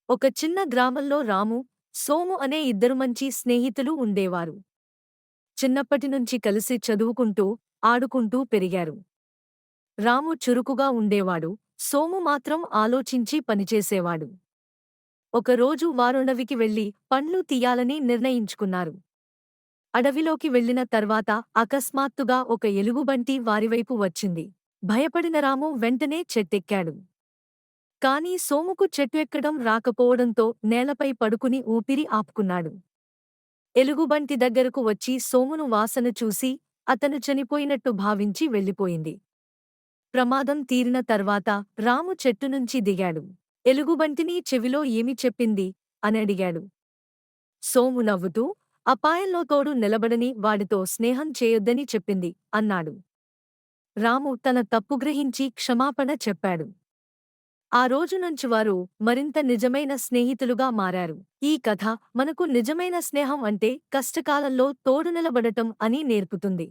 ఒక చిన్న గ్రామంలో రాము, సోము అనే ఇద్దరు మంచి స్నేహితులు ఉండేవారు. చిన్నప్పటినుంచి కలిసి చదువుకుంటూ, ఆడుకుంటూ పెరిగారు. రాము చురుకుగా ఉండేవాడు, సోము మాత్రం ఆలోచించి పనిచేసేవాడు. ఒకరోజు వారడవికి వెళ్లి పండ్లు తీయాలని నిర్ణయించుకున్నారు. అడవిలోకి వెళ్లిన తర్వాత అకస్మాత్తుగా ఒక ఎలుగుబంటి వారివైపు వచ్చింది. భయపడిన రాము వెంటనే చెట్టెక్కాడు. కాని సోముకు చెట్టు ఎక్కడం రాకపోవడంతో నేలపై పడుకుని ఊపిరి ఆపుకున్నాడు. ఎలుగుబంటి దగ్గరకు వచ్చి సోమును వాసన చూసి అతను చనిపోయినట్టు భావించి వెళ్ళిపోయింది. ప్రమాదం తీరిన తర్వాత రాము చెట్టునుంచి దిగాడు. ఎలుగుబంటిని చెవిలో ఏమి చెప్పింది అని అడిగాడు. సోము నవ్వుతూ, అపాయంలో తోడు నిలబడని వాడితో స్నేహం చేయొద్దని చెప్పింది అన్నాడు. రాము తన తప్పు గ్రహించి క్షమాపణ చెప్పాడు. ఆ రోజు నుంచి వారు మరింత నిజమైన స్నేహితులుగా మారారు. ఈ కథ మనకు నిజమైన స్నేహం అంటే కష్టకాలంలో తోడు నిలబడటం అని నేర్పుతుంది.